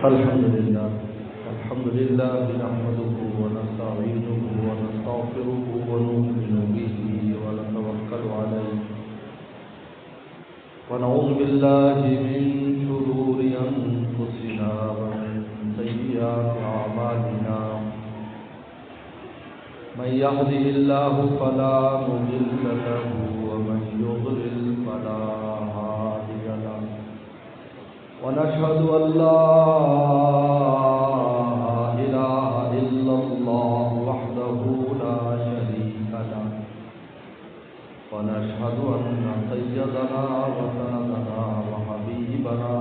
الحمد لله نحمده ونستعينه ونستغفره ونؤمن به ونتوكل عليه ونعوذ بالله من شرور أنفسنا ومن سيئات أعمالنا من يهده الله فلا مضل له ومن يضلل فلا هادي له ونشهد أن لا إله إلا الله وحده لا شريك له ونشهد أن سيدنا وسندنا وحبيبنا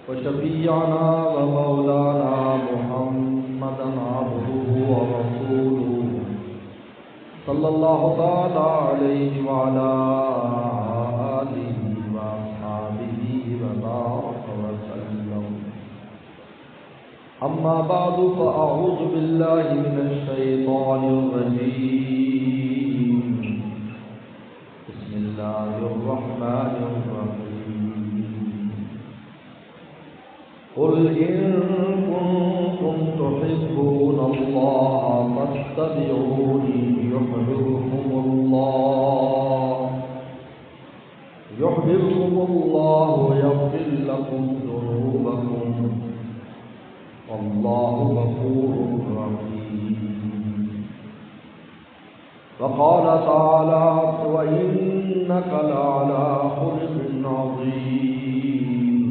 وشفيعنا ومولانا محمدا عبده ورسوله صلى الله تعالى عليه وعلى آله وأصحابه وبارك وسلم. أما بعد فأعوذ بالله من الشيطان الرجيم. بسم الله الرحمن الرحيم. قل إن كنتم تحبون الله فاتبعوني يحببكم الله ويغفر لكم ذنوبكم والله غفور رحيم. وقال تعالى وإنك لعلى خلق عظيم.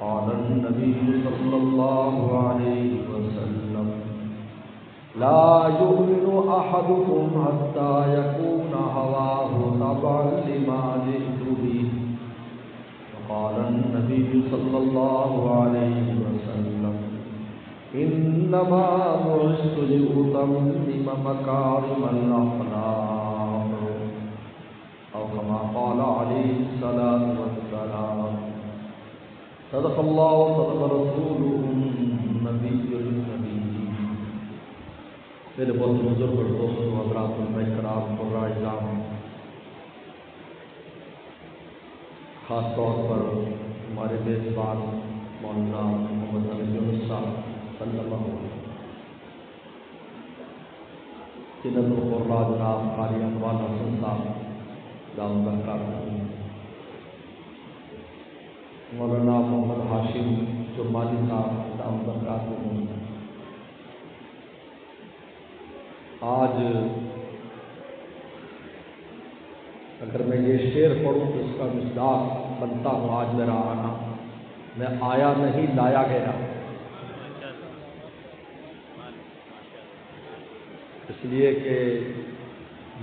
قال النبي صلى الله عليه وسلم لا يؤمن أحدكم حتى يكون هواه تبعا لما جئت به. وقال النبي صلى الله عليه وسلم إنما بعثت لأتمم مكارم الأخلاق أو كما قال عليه الصلاة والسلام. صدق الله وصدق رسوله النبي النبي. میرے بہت بزرگ اور دوستوں حضرات علماء کرام قراء اعظام، خاص طور پر ہمارے میزبان مولانا محمد علی یونس صاحب صلی اللہ علیہ وسلم، جنت القرآن جناب قاری اقبال حسن صاحب دامت برکاتہ، مولانا محمد ہاشم جمالی صاحب دامت برکاتہ. آج اگر میں یہ شعر پڑھوں تو اس کا مصداق بنتا ہوں آج میرا آنا. میں آیا نہیں لایا گیا، اس لیے کہ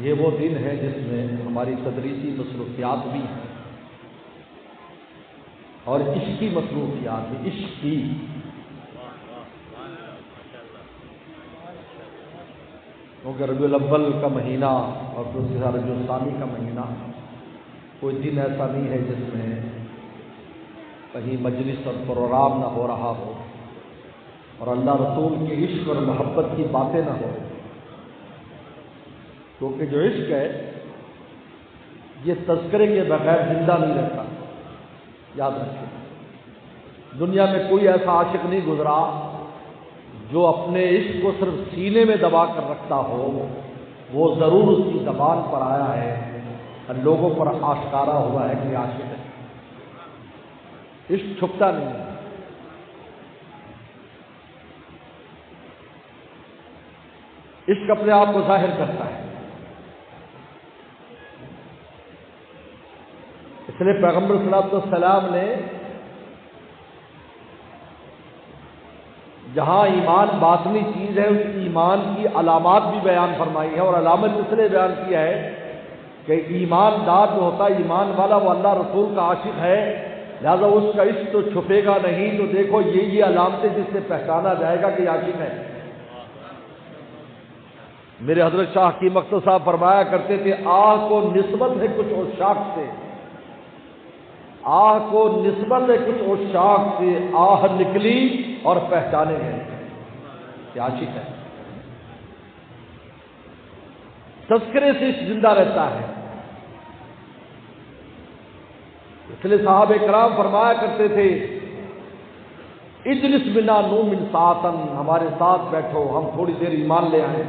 یہ وہ دن ہے جس میں ہماری تدریسی مصروفیات بھی ہیں اور عشقی مصروفیات بھی. عشق کی کیونکہ ربیع الاول کا مہینہ اور دوسری ربیع الثانی کا مہینہ کوئی دن ایسا نہیں ہے جس میں کہیں مجلس اور پروگرام نہ ہو رہا ہو اور اللہ رسول کے عشق اور محبت کی باتیں نہ ہو. کیونکہ جو عشق ہے یہ تذکرے کے بغیر زندہ نہیں رہتا. یاد رکھیں، دنیا میں کوئی ایسا عاشق نہیں گزرا جو اپنے عشق کو صرف سینے میں دبا کر رکھتا ہو. وہ ضرور اس کی زبان پر آیا ہے اور لوگوں پر آشکارا ہوا ہے کہ عاشق ہے. عشق چھپتا نہیں ہے. عشق اپنے آپ کو ظاہر کرتا ہے. اس لیے پیغمبر صلی اللہ علیہ وسلم نے جہاں ایمان باطنی چیز ہے اس ایمان کی علامات بھی بیان فرمائی ہے. اور علامت اس لیے بیان کیا ہے کہ ایماندار جو ہوتا ہے، ایمان والا، وہ اللہ رسول کا عاشق ہے، لہذا اس کا عشق تو چھپے گا نہیں. تو دیکھو یہ علامتیں جس سے پہچانا جائے گا کہ عاشق ہے. میرے حضرت شاہ حکیم اختر صاحب فرمایا کرتے تھے آہ کو نسبت ہے کچھ عشاق سے، آہ کو نسبت ہے کچھ عشاق سے، آہ نکلی اور پہچانے گئے کہ عاشق ہے. تذکرے سے زندہ رہتا ہے. اس لیے صحابہ کرام فرمایا کرتے تھے اجلس بنا نؤمن ساعتن، ہمارے ساتھ بیٹھو ہم تھوڑی دیر ایمان لے آئیں۔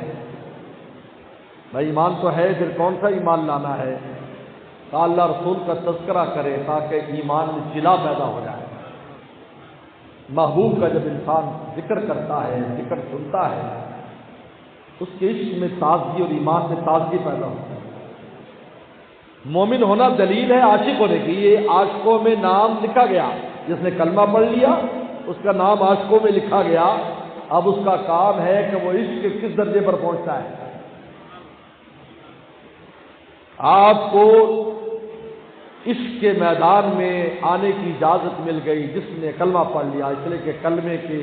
بھائی ایمان تو ہے، پھر کون سا ایمان لانا ہے؟ کہ اللہ رسول کا تذکرہ کرے تاکہ ایمان میں جلا پیدا ہو جائے۔ محبوب کا جب انسان ذکر کرتا ہے، ذکر سنتا ہے، اس کے عشق میں تازگی اور ایمان میں تازگی پیدا ہوتی ہے۔ مومن ہونا دلیل ہے عاشق ہونے کی۔ یہ عاشقوں میں نام لکھا گیا، جس نے کلمہ پڑھ لیا اس کا نام عاشقوں میں لکھا گیا۔ اب اس کا کام ہے کہ وہ عشق کے کس درجے پر پہنچتا ہے۔ آپ کو عشق کے میدان میں آنے کی اجازت مل گئی جس نے کلمہ پڑھ لیا، اس لیے کہ کلمے کے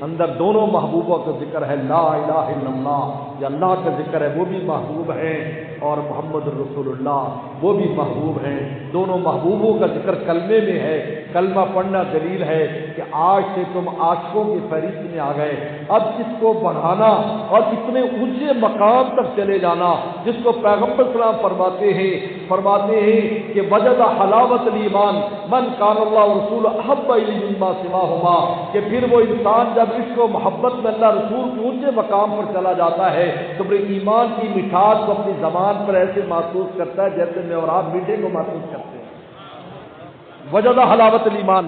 اندر دونوں محبوبوں کا ذکر ہے، لا الہ الا اللہ، یہ اللہ کا ذکر ہے، وہ بھی محبوب ہیں، اور محمد رسول اللہ وہ بھی محبوب ہیں۔ دونوں محبوبوں کا ذکر کلمے میں ہے۔ کلمہ پڑھنا دلیل ہے کہ آج سے تم عاشقوں کی فہرست میں آ گئے۔ اب اس کو بڑھانا اور اتنے اونچے مقام تک چلے جانا جس کو پیغمبر سلام فرماتے ہیں کہ وجد حلاوت الایمان من کان اللہ رسول احب الیہ مما سواہما، کہ پھر وہ انسان جب عشق و محبت میں اللہ رسول کے اونچے مقام پر چلا جاتا ہے تو پھر ایمان کی مٹھاس کو اپنی زبان پر ایسے محسوس کرتا ہے جیسے میں اور آپ میٹھے کو محسوس کرتے ہیں۔ وجد حلاوت الایمان،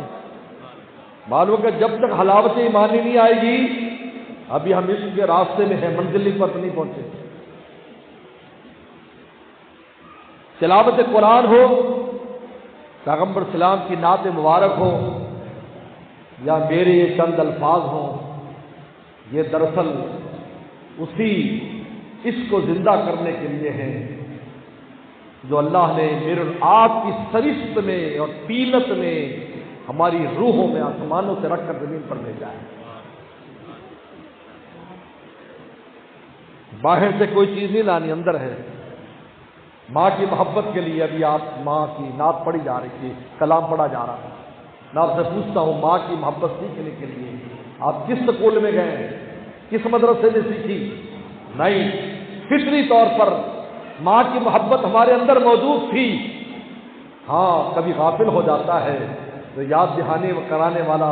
معلوم کہ جب تک حلاوت ایمانی نہیں آئے گی ابھی ہم عشق کے راستے میں ہیں، منزل پر نہیں پہنچے۔ تلاوت قرآن ہو، پیغمبر سلام کی نعت مبارک ہو، یا میرے یہ چند الفاظ ہوں، یہ دراصل اسی اس کو زندہ کرنے کے لیے ہیں جو اللہ نے میرے اور آپ کی سرشت میں اور طینت میں ہماری روحوں میں آسمانوں سے رکھ کر زمین پر بھیجا ہے۔ باہر سے کوئی چیز نہیں لانی، اندر ہے۔ ماں کی محبت کے لیے ابھی آپ ماں کی نعت پڑھی جا رہی تھی، کلام پڑھا جا رہا تھا۔ میں آپ سے پوچھتا ہوں ماں کی محبت سیکھنے کے لیے آپ کس سکول میں گئے، کس مدرسے میں سیکھی؟ نہیں، فطری طور پر ماں کی محبت ہمارے اندر موجود تھی۔ ہاں کبھی غافل ہو جاتا ہے تو یاد دہانے کرانے والا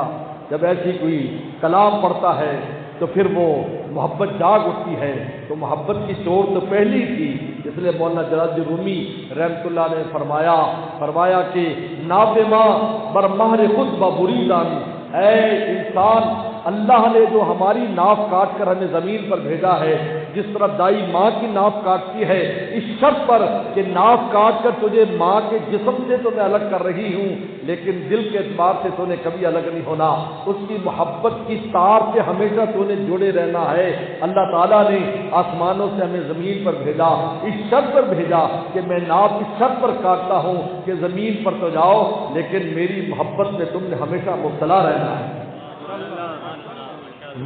جب ایسی کوئی کلام پڑھتا ہے تو پھر وہ محبت جاگ اٹھتی ہے۔ تو محبت کی چور تو پہلی تھی، اس لیے مولانا جلال رومی رحمۃ اللہ نے فرمایا کہ نابما بر مہر خود ببریدان، اے انسان اللہ نے جو ہماری ناف کاٹ کر ہمیں زمین پر بھیجا ہے، جس طرح دائی ماں کی ناف کاٹتی ہے اس شرط پر کہ ناف کاٹ کر تجھے ماں کے جسم سے تو میں الگ کر رہی ہوں لیکن دل کے اعتبار سے تو نے کبھی الگ نہیں ہونا، اس کی محبت کی تار سے ہمیشہ تو نے جڑے رہنا ہے۔ اللہ تعالیٰ نے آسمانوں سے ہمیں زمین پر بھیجا، اس شرط پر بھیجا کہ میں ناف اس شرط پر کاٹتا ہوں کہ زمین پر تو جاؤ لیکن میری محبت میں تم نے ہمیشہ مبتلا رہنا ہے۔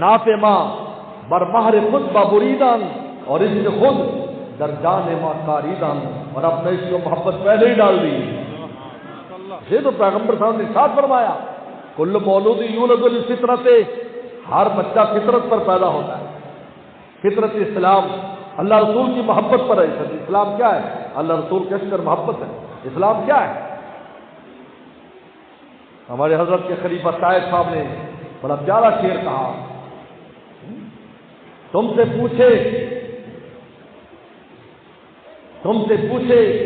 ناف ماں بر مہر خود ببریدان، اور اس نے خود درجان ماں کاریدان، اور اپنے اس کو محبت پہلے ہی ڈال دی۔ یہ تو پیغمبر صاحب نے ساتھ فرمایا کل مولود یولد للفطرۃ، ہر بچہ فطرت پر پیدا ہوتا ہے۔ فطرت اسلام اللہ رسول کی محبت پر ہے۔ اسلام کیا ہے؟ اللہ رسول کے عشق اور محبت ہے۔ اسلام کیا ہے؟ ہمارے حضرت کے خلیفہ طاہر صاحب نے بڑا پیارا شعر کہا، تم سے پوچھے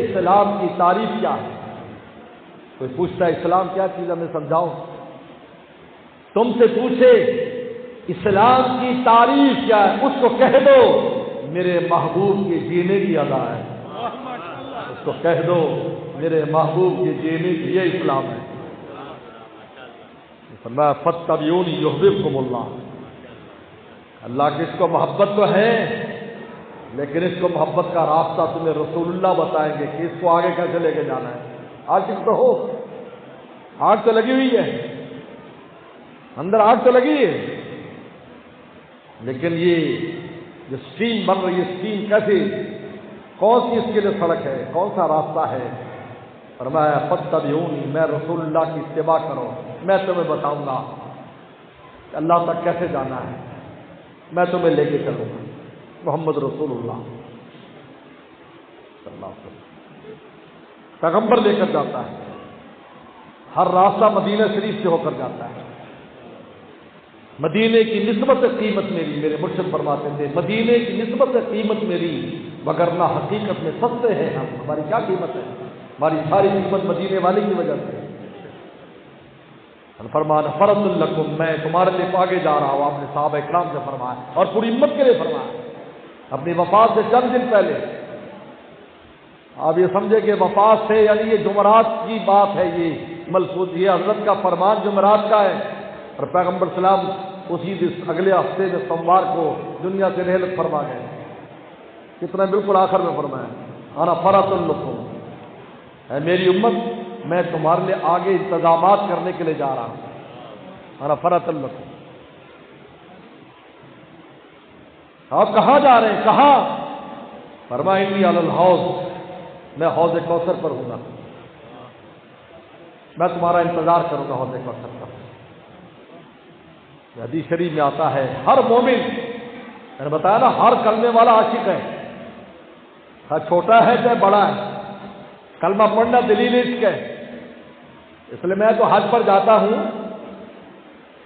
اسلام کی تعریف کیا ہے؟ کوئی پوچھتا ہے اسلام کیا چیز ہمیں سمجھاؤ۔ تم سے پوچھے اسلام کی تعریف کیا ہے، اس کو کہہ دو میرے محبوب کے جینے کی ادا ہے۔ اس کو کہہ دو میرے محبوب کے جینے کی یہ اسلام ہے۔ فرمایا فاتبعونی یحببکم اللہ، اللہ کی اس کو محبت تو ہے لیکن اس کو محبت کا راستہ تمہیں رسول اللہ بتائیں گے کہ اس کو آگے کیسے لے کے جانا ہے۔ عاشق تو ہو، آگ تو لگی ہوئی ہے، اندر آگ تو لگی ہے، لیکن یہ جو اسٹیم بن رہی ہے، اسٹیم کیسے، کون سی اس کے لیے سڑک ہے، کون سا راستہ ہے؟ فرمایا فاتبعونی، میں رسول اللہ کی اتباع کرو، میں تمہیں بتاؤں گا کہ اللہ تک کیسے جانا ہے، میں تمہیں لے کے چلوں گا۔ محمد رسول اللہ صلی اللہ علیہ وسلم پیغمبر لے کر جاتا ہے۔ ہر راستہ مدینہ شریف سے ہو کر جاتا ہے۔ مدینے کی نسبت قیمت میری، میرے مرشد فرماتے تھے مدینے کی نسبت قیمت میری، وگرنہ حقیقت میں سستے ہیں ہم، ہماری کیا قیمت ہے، ہماری ساری قیمت مدینے والے کی وجہ سے۔ فرمانا فرض لکم، میں تمہارے لیے آگے جا رہا ہوں، آپ نے صحابہ اکرام سے فرمایا اور پوری امت کے لیے فرمایا اپنی وفات سے چند دن پہلے۔ آپ یہ سمجھے کہ وفات سے یعنی یہ جمعرات کی بات ہے، یہ ملفوظ یہ حضرت کا فرمان جمعرات کا ہے، اور پیغمبر سلام اسی دن اگلے ہفتے میں سوموار کو دنیا سے رحلت فرما گئے۔ کتنا بالکل آخر میں فرمایا انا فرط لکم، اے میری امت میں تمہارے لیے آگے انتظامات کرنے کے لیے جا رہا ہوں، انا فرط لکم۔ آپ کہاں جا رہے ہیں؟ کہاں؟ فرمایا انی علی الحوض، میں حوض کوثر پر ہوں گا، میں تمہارا انتظار کروں گا حوض کوثر پر۔ حدیث شریف میں آتا ہے ہر مومن، میں نے بتایا نا ہر کلمے والا عاشق ہے، چاہے چھوٹا ہے چاہے بڑا ہے، کلمہ پڑھنا دلیل عشق ہے۔ اس لیے میں تو حج پر جاتا ہوں،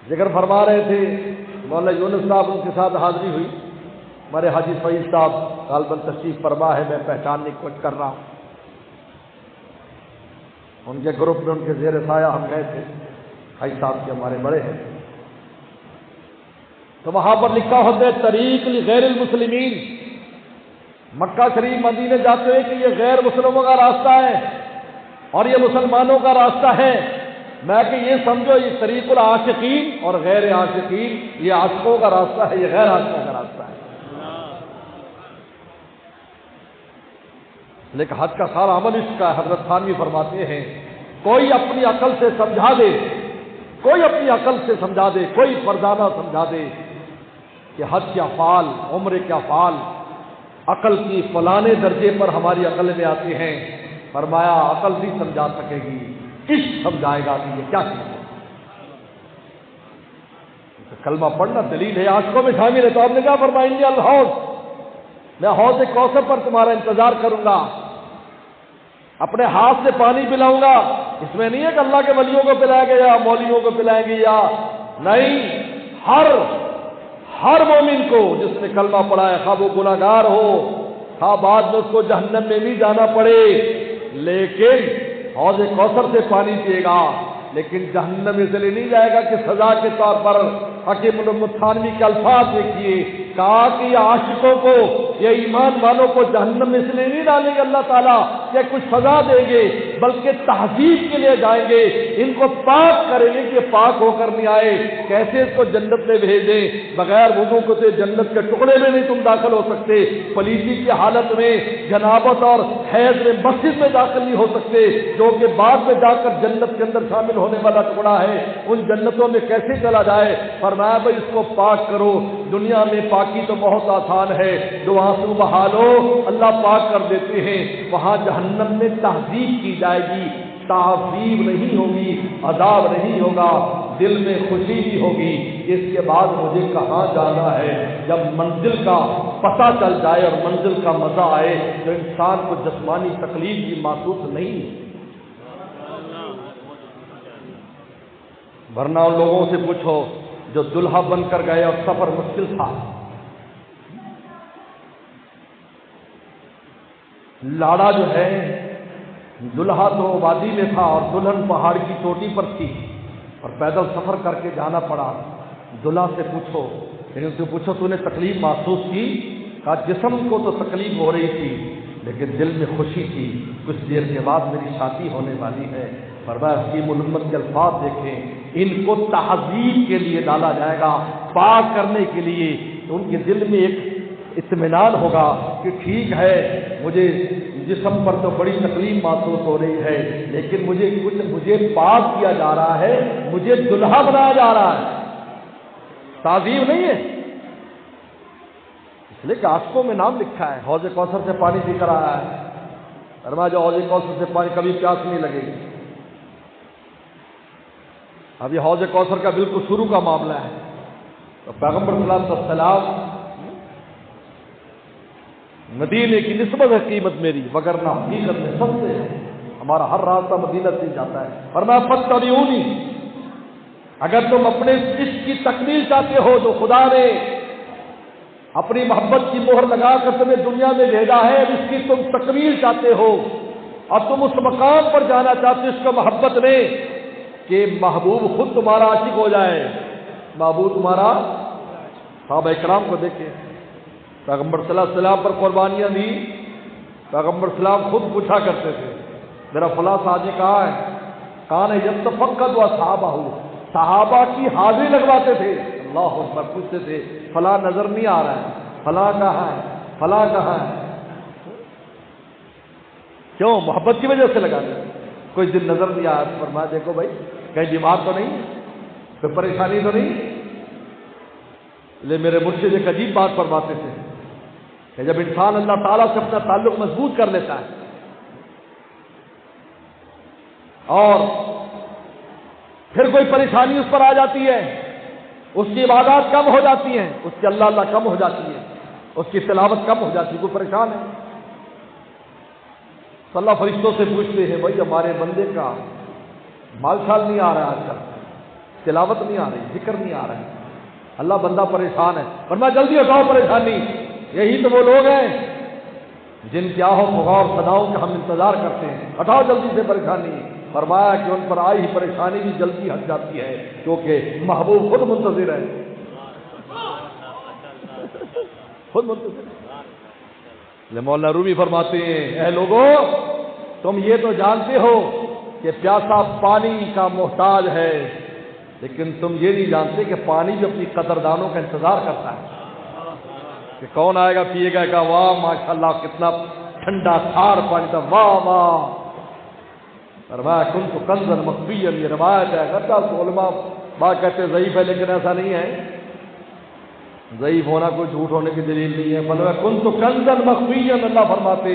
ذکر فرما رہے تھے مولانا یونس صاحب، ان کے ساتھ حاضری ہوئی، ہمارے حاجی فیض صاحب غالباً تشریف فرما ہے، میں پہچاننے کی کوشش کر رہا ہوں، ان کے گروپ میں ان کے زیر سایہ ہم گئے تھے، حاجی صاحب کے ہمارے بڑے ہیں، تو وہاں پر لکھا ہوتا ہے طریق لغیر المسلمین، مکہ شریف مدینے جاتے ہیں کہ یہ غیر مسلموں کا راستہ ہے اور یہ مسلمانوں کا راستہ ہے، میں کہ یہ سمجھو یہ طریق العاشقین اور غیر عاشقین، یہ عاشقوں کا راستہ ہے، یہ غیر عاشقوں کا راستہ ہے۔ لیکن حج کا سارا عمل اس کا ہے۔ حضرت تھانوی فرماتے ہیں کوئی اپنی عقل سے سمجھا دے، کوئی اپنی عقل سے سمجھا دے، کوئی فرزانہ سمجھا دے کہ حج کے افعال، عمرے کے افعال عقل کی فلانے درجے پر ہماری عقل میں آتے ہیں، فرمایا عقل نہیں سمجھا سکے گی، عشق سمجھائے گا کہ یہ کیا چیز ہے۔ کلمہ پڑھنا دلیل ہے، عاشقوں میں شامل ہے۔ تو آپ نے کیا فرمایا انی الحوض، میں حوض کوثر پر تمہارا انتظار کروں گا، اپنے ہاتھ سے پانی پلاؤں گا۔ اس میں نہیں ہے کہ اللہ کے ولیوں کو پلائیں گے یا مولویوں کو پلائیں گے، یا نہیں، ہر مومن کو جس نے کلمہ پڑھا ہے، خواہ وہ گناہگار ہو، خواہ بعد میں اس کو جہنم میں بھی جانا پڑے، لیکن حوض کوثر سے پانی پیے گا، لیکن جہنم اس لیے نہیں جائے گا کہ سزا کے طور پر۔ حکیم تھانوی کے الفاظ دیکھیے، کہا کہ یہ عاشقوں کو، یہ ایمان والوں کو جہنم میں اس لیے نہیں ڈالیں گے اللہ تعالیٰ کہ کچھ سزا دیں گے، بلکہ تہذیب کے لیے جائیں گے، ان کو پاک کریں گے کہ پاک ہو کر نہیں آئے، کیسے اس کو جنت میں بھیجیں، بغیر وضو کو تو جنت کے ٹکڑے میں نہیں تم داخل ہو سکتے، پلیتی کی حالت میں، جنابت اور حیض میں مسجد میں داخل نہیں ہو سکتے، جو کہ بعد میں جا کر جنت کے اندر شامل ہونے والا ٹکڑا ہے، ان جنتوں میں کیسے چلا جائے۔ فرمایا بھائی اس کو پاک کرو، دنیا میں پاکی تو بہت آسان ہے، جو آنسو بہا لو اللہ پاک کر دیتے ہیں، وہاں جہنم میں تہذیب کی جائے گی، تعذیب نہیں ہوگی، عذاب نہیں ہوگا، دل میں خوشی بھی ہوگی۔ اس کے بعد مجھے کہاں جانا ہے؟ جب منزل کا پتہ چل جائے اور منزل کا مزہ آئے تو انسان کو جسمانی تکلیف بھی محسوس نہیں ہے۔ ورنہ ان لوگوں سے پوچھو جو دلہا بن کر گئے اور سفر مشکل تھا، لاڑا جو ہے، دلہا تو وادی میں تھا اور دلہن پہاڑ کی چوٹی پر تھی اور پیدل سفر کر کے جانا پڑا۔ دلہا سے پوچھو، یعنی ان سے پوچھو تو نے تکلیف محسوس کی؟ کہا جسم کو تو تکلیف ہو رہی تھی لیکن دل میں خوشی تھی، کچھ دیر کے بعد میری شادی ہونے والی ہے۔ فرمایا حکیم الامت کے الفاظ دیکھیں، ان کو تہذیب کے لیے ڈالا جائے گا، پاک کرنے کے لیے، تو ان کے دل میں ایک اطمینان ہوگا کہ ٹھیک ہے مجھے جسم پر تو بڑی تکلیف محسوس ہو رہی ہے لیکن مجھے پاک کیا جا رہا ہے، مجھے دلہا بنایا جا رہا ہے، تعظیم نہیں ہے۔ اس لیے کہ عاشقوں میں نام لکھا ہے، حوض کوثر سے پانی پی کر آیا ہے، فرمایا جو حوض کوثر سے پانی کبھی پیاس نہیں لگے گی۔ اب یہ حوض کوثر کا بالکل شروع کا معاملہ ہے، تو پیغمبر صلی اللہ علیہ وسلم مدینے کی نسبت ہے قیمت میری، وگرنہ حقیقت میں سب سے ہمارا ہر راستہ مدینہ سے جاتا ہے. فرمایا فاتبعونی، اگر تم اپنے عشق کی تکمیل چاہتے ہو جو خدا نے اپنی محبت کی مہر لگا کر تمہیں دنیا میں بھیجا ہے، اب اس کی تم تکمیل چاہتے ہو اور تم اس مقام پر جانا چاہتے ہو اس کو محبت میں کہ محبوب خود تمہارا عاشق ہو جائے. محبوب تمہارا، صحابہ اکرام کو دیکھیں، پیغمبر صلی اللہ علیہ وسلم پر قربانیاں دی. پیغمبر صلی اللہ علیہ وسلم خود پوچھا کرتے تھے میرا فلاں ساتھی کہاں ہے، کہاں ہے، جب تفقد و صحابہ ہو، صحابہ کی حاضری لگواتے تھے. اللہ اکبر، پوچھتے تھے فلاں نظر نہیں آ رہا ہے، فلاں کہاں ہے، فلاں کہاں ہے. کیوں؟ محبت کی وجہ سے لگاتے. کوئی دن نظر نہیں آیا، فرمایا دیکھو بھائی کہیں بیمار تو نہیں، کوئی پریشانی تو نہیں. لے میرے مرشد ایک عجیب بات فرماتے تھے کہ جب انسان اللہ تعالیٰ سے اپنا تعلق مضبوط کر لیتا ہے اور پھر کوئی پریشانی اس پر آ جاتی ہے، اس کی عبادات کم ہو جاتی ہیں، اس کی اللہ کم ہو جاتی ہے، اس کی تلاوت کم ہو جاتی ہے، کوئی پریشان ہے، تو اللہ فرشتوں سے پوچھتے ہیں بھائی ہمارے بندے کا مال شال نہیں آ رہا ہے، آج کل تلاوت نہیں آ رہی، ذکر نہیں آ رہا ہے، اللہ بندہ پریشان ہے. ورنہ جلدی ہٹاؤ پریشانی. یہی تو وہ لوگ ہیں جن کی آہو پکار صداؤں کے ہم انتظار کرتے ہیں. ہٹاؤ جلدی سے پریشانی. فرمایا کہ ان پر آئی ہی پریشانی بھی جلدی ہٹ جاتی ہے کیونکہ محبوب خود منتظر ہے، خود منتظر ہے. مولانا رومی فرماتے ہیں اے لوگوں، تم یہ تو جانتے ہو کہ پیاسا پانی کا محتاج ہے، لیکن تم یہ نہیں جانتے کہ پانی بھی اپنی قدردانوں کا انتظار کرتا ہے کہ کون آئے گا پیے گا. کہ واہ ماشاءاللہ کتنا ٹھنڈا تھار پانی تھا، واہ واہ. فرمایا کنت کنزا مخفیا، یہ روایت ہے. اگرچہ علماء بات کہتے ضعیف ہے لیکن ایسا نہیں ہے، ضعیف ہونا کوئی جھوٹ ہونے کی دلیل نہیں ہے. فرمایا کنت کنزا مخفیا، اللہ فرماتے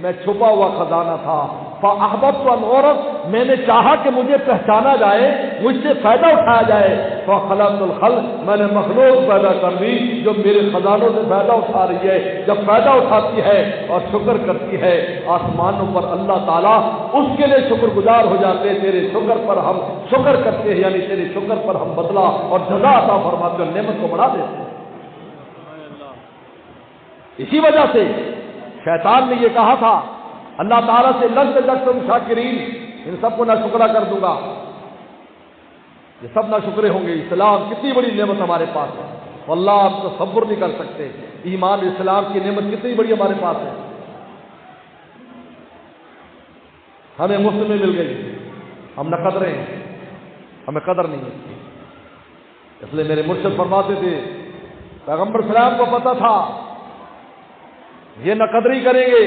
میں چھپا ہوا خزانہ تھا. فاحببت ان اعرف، میں نے چاہا کہ مجھے پہچانا جائے، مجھ سے فائدہ اٹھایا جائے. فخلقت الخلق، میں نے مخلوق پیدا کر دی جو میرے خزانوں سے فائدہ اٹھا رہی ہے. جب فائدہ اٹھاتی ہے اور شکر کرتی ہے آسمانوں پر اللہ تعالیٰ اس کے لیے شکر گزار ہو جاتے ہیں. تیرے شکر پر ہم شکر کرتے ہیں، یعنی تیرے شکر پر ہم بدلہ اور جزا عطا فرماتے ہیں، نعمت کو بڑھا دیتے ہیں. اسی وجہ سے شیطان نے یہ کہا تھا اللہ تعالیٰ سے لگ تم شاکرین، ان سب کو نہ شکرا کر دوں گا، یہ سب نہ شکرے ہوں گے. اسلام کتنی بڑی نعمت ہمارے پاس ہے، واللہ ہم تصور نہیں کر سکتے. ایمان اسلام کی نعمت کتنی بڑی ہمارے پاس ہے، ہمیں مفت میں مل گئی، ہم نہ قدرے ہیں، ہمیں قدر نہیں ہے. اس لیے میرے مرشد فرماتے تھے پیغمبر سلام کو پتہ تھا یہ نہ قدری کریں گے،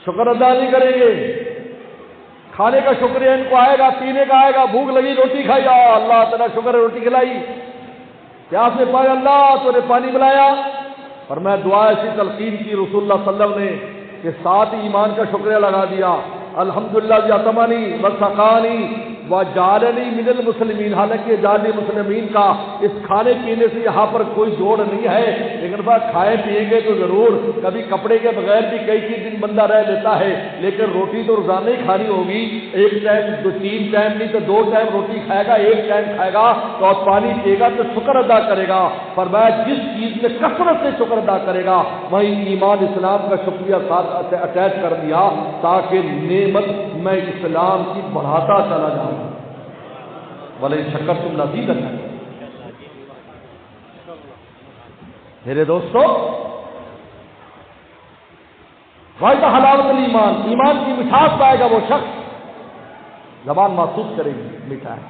شکر ادا نہیں کریں گے. کھانے کا شکریہ ان کو آئے گا، پینے کا آئے گا، بھوک لگی روٹی کھائی، اللہ تعالیٰ شکر ہے روٹی کھلائی، پیاس میں پایا اللہ تو نے پانی پلایا. اور میں دعا ایسی تلقین کی رسول اللہ صلی اللہ علیہ وسلم نے کہ ساتھ ہی ایمان کا شکریہ لگا دیا، الحمدللہ جاتمانی وسقانی وجعلنی من المسلمین. حالانکہ جعلنی مسلمین کا اس کھانے پینے سے یہاں پر کوئی جوڑ نہیں ہے، لیکن بات کھائے پیئیں گے تو ضرور، کبھی کپڑے کے بغیر بھی کئی دن بندہ رہ لیتا ہے، لیکن روٹی تو روزانہ ہی کھانی ہوگی. ایک ٹائم دو، تین ٹائم نہیں تو 2 ٹائم روٹی کھائے گا، ایک ٹائم کھائے گا تو اور پانی پیے گا تو شکر ادا کرے گا. فرمایا جس چیز میں کثرت سے شکر ادا کرے گا وہیں ایمان اسلام کا شکریہ ساتھ اٹیچ کر دیا تاکہ نعمت میں اسلام کی بڑھاتا چلا جاؤں. وَلَئِن شَكَرْتُمْ لَأَزِيدَنَّكُمْ. میرے دوستو، وَإِذَا حَلَاوَةُ الْإِيمَانِ، ایمان کی مٹھاس پائے گا وہ شخص، زبان محسوس کرے گی میٹھا ہے.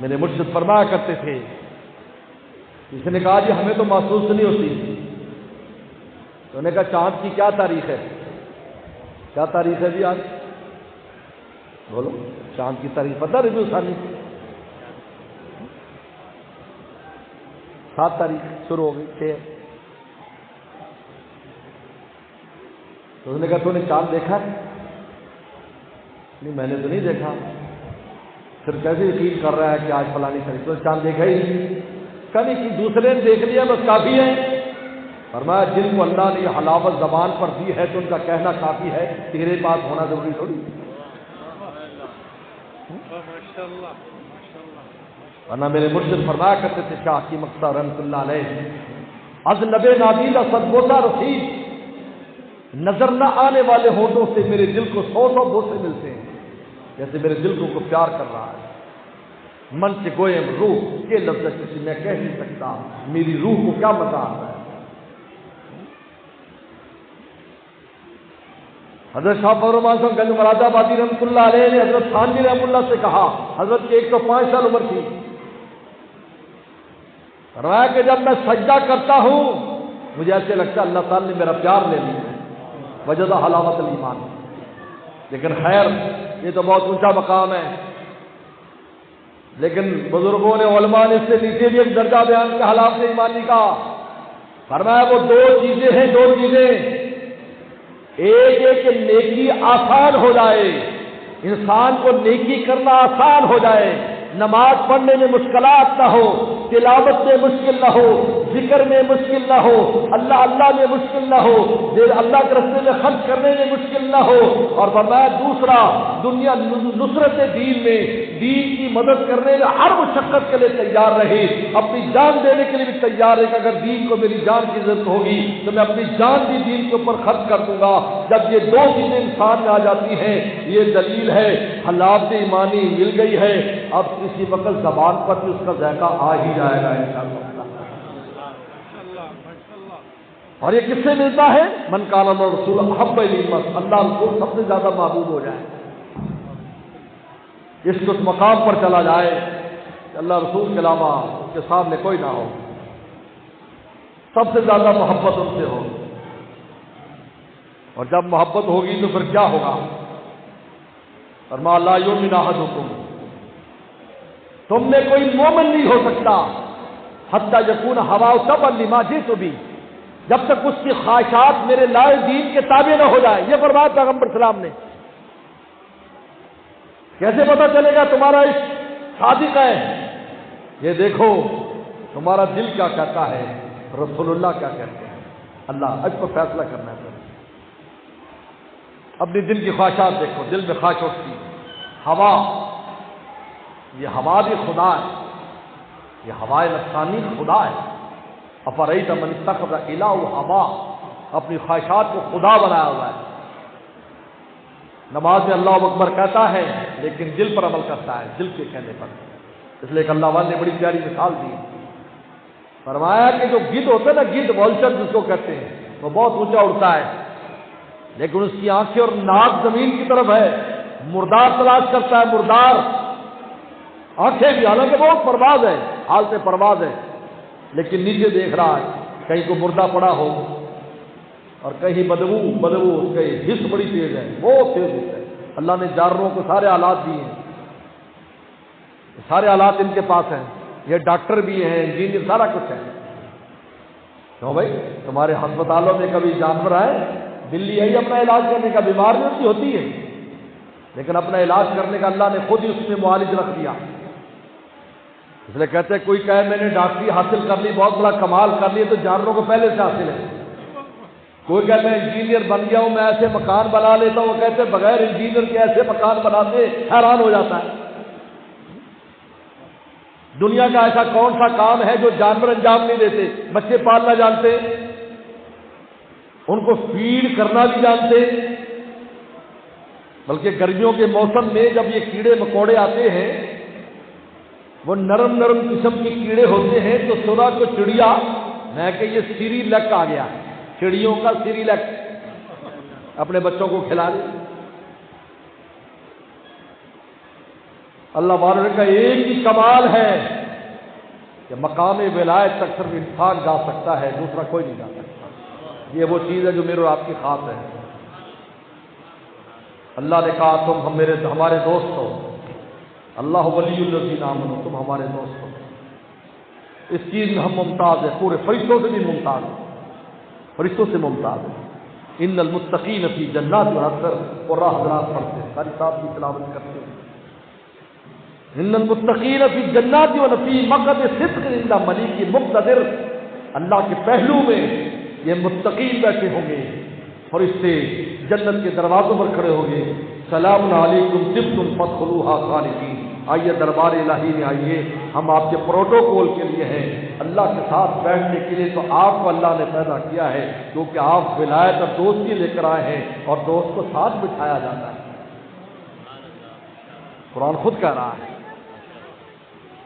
میرے مرشد فرمایا کرتے تھے، کسی نے کہا جی ہمیں تو محسوس نہیں ہوتی. تو انہوں نے کہا چاند کی کیا تاریخ ہے؟ کیا تاریخ ہے جی آج؟ بولو چاند کی تاریخ پتہ ربیع ثانی 7 تاریخ شروع ہو گئی 6. تو اس نے کہا تو نے چاند دیکھا ہے؟ نہیں میں نے تو نہیں دیکھا. پھر کیسے یقین کر رہا ہے کہ آج فلانی تاریخ؟ تو چاند دیکھا ہی نہیں. کبھی دوسرے نے دیکھ لیا بس کافی ہے. فرمایا جن کو اللہ نے یہ حلاوت زبان پر دی ہے تو ان کا کہنا کافی ہے، تیرے پاس ہونا ضروری تھوڑی۔ ورنہ میرے مرشد فرمایا کرتے تھے شاہ حکیم اختر رحمۃ اللہ علیہ، از لب نادیدہ صدبوسہ رسید، نظر نہ آنے والے ہونٹوں سے میرے دل کو 100 بوسے ملتے ہیں، جیسے میرے دل کو پیار کر رہا ہے۔ من سے گوئم روح کے لفظ کسی میں کہہ نہیں سکتا، میری روح کو کیا مزہ آتا ہے۔ حضرت شاہ فخر الرحمن صاحب گنج مراد آبادی رحمۃ اللہ علیہ نے حضرت تھانوی رحمۃ اللہ سے کہا، حضرت کی 105 سال عمر تھی، فرمایا کہ جب میں سجدہ کرتا ہوں مجھے ایسے لگتا ہے اللہ تعالیٰ نے میرا پیار لے لیا، وجدہ حلاوت الایمان۔ لیکن خیر یہ تو بہت اونچا مقام ہے، لیکن بزرگوں نے علماء نے اس سے نیچے بھی ایک درجہ بیان کیا حلاوت ایمانی کا۔ فرمایا وہ دو چیزیں ہیں، دو چیزیں، ایک ہے کہ نیکی آسان ہو جائے، انسان کو نیکی کرنا آسان ہو جائے، نماز پڑھنے میں مشکلات نہ ہو، تلاوت میں مشکل نہ ہو، ذکر میں مشکل نہ ہو، اللہ اللہ میں مشکل نہ ہو، اللہ کے راستے میں خرچ کرنے میں مشکل نہ ہو۔ اور فرمایا دوسرا، دنیا نصرت دین میں، دین کی مدد کرنے میں ہر مشقت کے لیے تیار رہے، اپنی جان دینے کے لیے بھی تیار ہے کہ اگر دین کو میری جان کی ضرورت ہوگی تو میں اپنی جان بھی دین کے اوپر خرچ کر دوں گا۔ جب یہ دو چیزیں انسان میں آ جاتی ہیں، یہ دلیل ہے حلاوت ایمانی مل گئی ہے۔ اب کسی وقت زبان پر بھی اس کا ذائقہ آ ہی جائے گا انشاءاللہ۔ اور یہ کس سے ملتا ہے؟ من کان اللہ رسول احب الیہ، اللہ رسول سب سے زیادہ محبوب ہو جائے، اس کو اس مقام پر چلا جائے کہ اللہ رسول کے علاوہ اس کے سامنے کوئی نہ ہو، سب سے زیادہ محبت ان سے ہو۔ اور جب محبت ہوگی تو پھر کیا ہوگا؟ فرمایا لا یؤمن احدکم، تم میں کوئی مومن نہیں ہو سکتا حتی یکون ہواہ تبعا لما جئت بہ، جب تک اس کی خواہشات میرے لائے دین کے تابع نہ ہو جائے۔ یہ فرمایا پیغمبر اسلام نے۔ کیسے پتہ چلے گا تمہارا عشق صادق ہے؟ یہ دیکھو تمہارا دل کیا کہتا ہے، رسول اللہ کیا کہتے ہیں۔ اللہ اج کو فیصلہ کرنا ہے، اپنی دل کی خواہشات دیکھو، دل میں خواہش اٹھتی، ہوا، یہ ہوا بھی خدا ہے، یہ ہوائے نفسانی خدا ہے۔ افرأیت من اتخذ الہہ ہوا، اپنی خواہشات کو خدا بنایا ہوا ہے۔ نماز میں اللہ اکبر کہتا ہے لیکن دل پر عمل کرتا ہے، دل کے کہنے پر۔ اس لیے کہ اللہ والے نے بڑی پیاری مثال دی، فرمایا کہ جو گدھ ہوتا ہے نا، گدھ والچر جس کو کہتے ہیں، وہ بہت اونچا اڑتا ہے لیکن اس کی آنکھیں اور ناک زمین کی طرف ہے، مردار تلاش کرتا ہے، مردار آنکھیں بھی، حالانکہ بہت پرواز ہے، حالت پرواز ہے، لیکن نیچے دیکھ رہا ہے کہیں کو مردہ پڑا ہو اور کہیں بدبو، اس کا حص بڑی تیز ہے، بہت تیز ہے۔ اللہ نے جانوروں کو سارے آلات دیے ہیں، سارے آلات ان کے پاس ہیں، یہ ڈاکٹر بھی ہیں، انجینئر، سارا کچھ ہے۔ کیوں بھائی تمہارے ہسپتالوں میں کبھی جانور آئے؟ بلی آئی اپنا علاج کرنے کا، بیمار بھی اس کی ہوتی ہے لیکن اپنا علاج کرنے کا اللہ نے خود ہی اس میں معالج رکھ دیا۔ اس لیے کہتے ہیں کوئی کہے میں نے ڈاکٹری حاصل کر لی، بہت بڑا کمال کر لیے، تو جانوروں کو پہلے سے حاصل ہے۔ کوئی کہے میں انجینئر بن گیا ہوں، میں ایسے مکان بنا لیتا ہوں، وہ کہتے ہیں بغیر انجینئر کے ایسے مکان بناتے، حیران ہو جاتا ہے۔ دنیا کا ایسا کون سا کام ہے جو جانور انجام نہیں دیتے؟ بچے پالنا جانتے، ان کو فیڈ کرنا بھی جانتے، بلکہ گرمیوں کے موسم میں جب یہ کیڑے مکوڑے آتے ہیں، وہ نرم نرم قسم کے کیڑے ہوتے ہیں، تو صبح کو چڑیا، میں کہ یہ سری لک آ گیا، چڑیوں کا سری لک، اپنے بچوں کو کھلا دے۔ اللہ والے کا ایک ہی کمال ہے کہ مقام ولایت تک صرف انسان جا سکتا ہے، دوسرا کوئی نہیں جا سکتا۔ یہ وہ چیز ہے جو میرے اور آپ کی خاص ہے۔ اللہ نے کہا تم ہمارے دوست ہو، اللہ ولی الذین آمنوا، تم ہمارے دوست ہو۔ اس چیز میں ہم ممتاز ہیں، پورے فرشتوں سے بھی ممتاز ہیں، فرشتوں سے ممتاز ہیں۔ ان المتقین فی جنات و نہر، اور حضرات پڑھتے ہیں، قاری صاحب کی تلاوت کرتے ہیں، ان المتقین فی جنات و نفی مقعد صدق عند ملیک مقتدر، اللہ کے پہلو میں یہ متقین بیٹھے ہوں گے، فرشتے جنت کے دروازوں پر کھڑے ہوں گے، سلام علیکم طبتم فادخلوها خالدین۔ آئیے دربار الہی میں آئیے، ہم آپ کے پروٹوکول کے لیے ہیں، اللہ کے ساتھ بیٹھنے کے لیے تو آپ کو اللہ نے پیدا کیا ہے، کیونکہ آپ ولایت اور دوستی لے کر آئے ہیں اور دوست کو ساتھ بٹھایا جاتا ہے۔ قرآن خود کہہ رہا ہے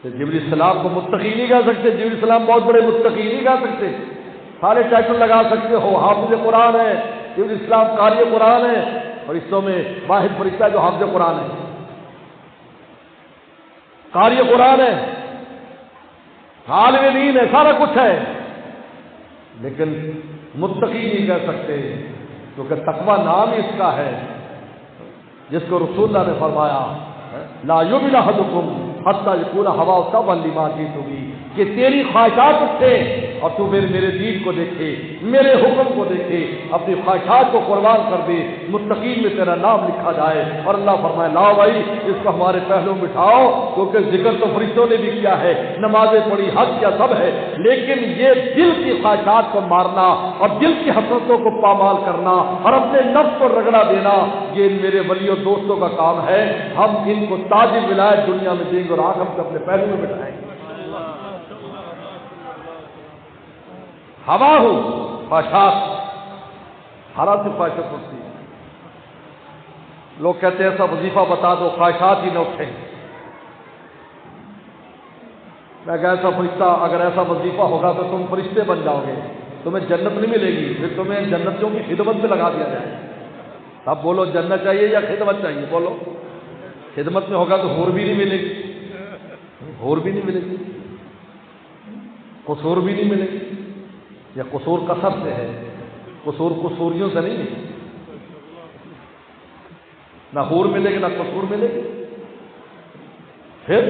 کہ جبریل السلام کو متقی نہیں کہہ سکتے، جبریل السلام بہت بڑے متقی نہیں کہہ سکتے، سارے ٹائٹل لگا سکتے ہو، حافظ قرآن ہے جبریل السلام، قاری قرآن ہے، فرشتوں میں واحد فرشتہ جو حافظ قرآن ہے، قاری قرآن ہے، عالم دین ہے، سارا کچھ ہے، لیکن متقی نہیں کہہ سکتے، کیونکہ تقویٰ نام ہی اس کا ہے، جس کو رسول اللہ نے فرمایا لا یؤمن احدکم حتی یکون ہواہ تبعا لما جئت بہ، کہ تیری خواہشات اٹھے اور تو میرے دین کو دیکھے، میرے حکم کو دیکھے، اپنی خواہشات کو قربان کر دے، متقین میں تیرا نام لکھا جائے۔ اور اللہ فرمائے لاؤ بھائی اس کو ہمارے پہلو بٹھاؤ، کیونکہ ذکر تو فرشتوں نے بھی کیا ہے، نمازیں پڑھی، حج کیا، سب ہے، لیکن یہ دل کی خواہشات کو مارنا اور دل کی حسرتوں کو پامال کرنا اور اپنے نفس کو رگڑا دینا، یہ میرے ولی اور دوستوں کا کام ہے۔ ہم ان کو تاج ولایت دنیا میں دیں گے اور آج ہم کو اپنے پہلو میں بٹھائیں گے۔ ہوا ہو خواہشات، حالات سے خواہشات ہوتی ہے، لوگ کہتے ہیں ایسا وظیفہ بتا دو خواہشات ہی نہ اٹھیں۔ میں کہ ایسا فرشتہ، اگر ایسا وظیفہ ہوگا تو تم فرشتے بن جاؤ گے، تمہیں جنت نہیں ملے گی، پھر تمہیں جنتیوں کی خدمت میں لگا دیا جائے۔ اب بولو جنت چاہیے یا خدمت چاہیے؟ بولو۔ خدمت میں ہوگا تو حور بھی نہیں ملے گی، حور بھی نہیں ملے گی، قصور بھی نہیں ملے گی، یا قصور کثرت سے ہے، قصور قصوریوں سے نہیں ہے، نہ حور ملے گی نہ قصور ملے گی، پھر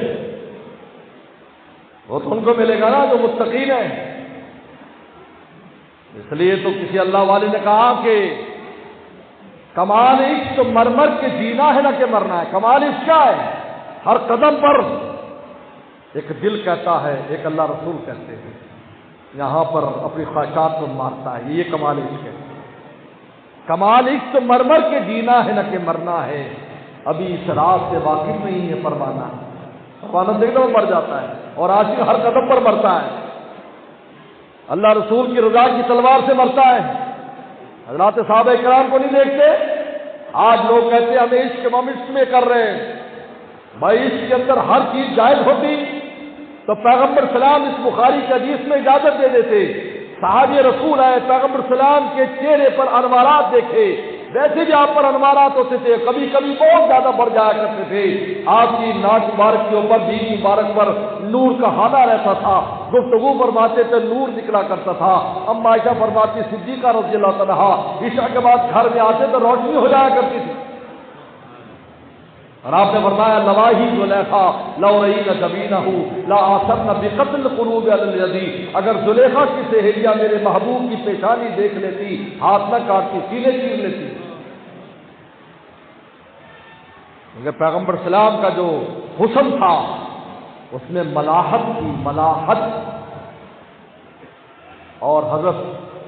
وہ تو ان کو ملے گا نا جو متقین ہیں۔ اس لیے تو کسی اللہ والے نے کہا کہ کمال عشق تو مرمر کے جینا ہے نہ کہ مرنا ہے۔ کمال عشق کیا ہے؟ ہر قدم پر ایک دل کہتا ہے، ایک اللہ رسول کہتے ہیں، یہاں پر اپنی خواہشات کو مارتا ہے، یہ کمال عشق ہے۔ کمال عشق تو مرمر کے جینا ہے نہ کہ مرنا ہے، ابھی اس راز سے واقف نہیں ہے پروانہ۔ پروانہ دیکھ لو مر جاتا ہے اور عاشق ہر قدم پر مرتا ہے، اللہ رسول کی رضا کی تلوار سے مرتا ہے۔ حضرات صحابہ کرام کو نہیں دیکھتے؟ آج لوگ کہتے ہیں ہمیں عشق ہم عشق میں کر رہے ہیں، بھائی عشق کے اندر ہر چیز جائز ہوتی تو پیغمبر سلام اس بخاری کی حدیث میں اجازت دے دیتے۔ صحابی رسول آئے، پیغمبر سلام کے چہرے پر انوارات دیکھے، ویسے بھی آپ پر انوارات ہوتے تھے، کبھی کبھی بہت زیادہ بڑھ جایا کرتے تھے، آپ کی ناک مبارک کے اوپر، دین مبارک پر نور کا ہانا رہتا تھا، گفتگو فرماتے تھے نور نکلا کرتا تھا۔ اما عائشہ فرماتی صدیقہ رضی اللہ عنہا عشاء کے بعد گھر میں آتے تو روشنی ہو جایا کرتی تھی، اور آپ نے فرمایا لواہی زلیخا لو رئینا جبینہ لا آثرن بقتل قلوب علی الیدی، اگر زلیخا کی سہیلیاں میرے محبوب کی پیشانی دیکھ لیتی ہاتھ نہ کاٹتی، سینے چیر لیتی۔ کیونکہ پیغمبر سلام کا جو حسن تھا اس میں ملاحت کی، ملاحت، اور حضرت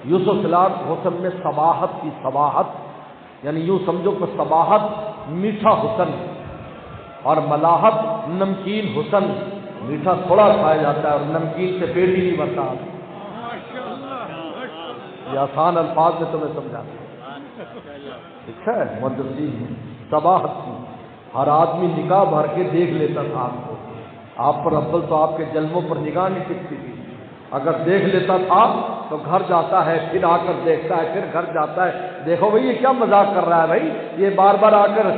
یوسف سلام کے حسن میں صباحت کی، صباحت یعنی یوں سمجھو کہ صباحت میٹھا حسن اور ملاحت نمکین حسن، میٹھا تھوڑا کھایا جاتا ہے اور نمکین سے پیٹ ہی نہیں بھرتا۔ یہ آسان الفاظ میں تمہیں سمجھاتا ٹھیک ہے۔ مدرسین صباحت کی، ہر آدمی نگاہ بھر کے دیکھ لیتا تھا آپ کو، آپ پر اول تو آپ کے جلووں پر نگاہ نہیں ٹکتی تھی، اگر دیکھ لیتا تھا تو گھر جاتا ہے، پھر آ کر دیکھتا ہے، پھر گھر جاتا ہے، دیکھو بھائی یہ کیا مذاق کر رہا ہے، بھائی یہ بار بار آ کر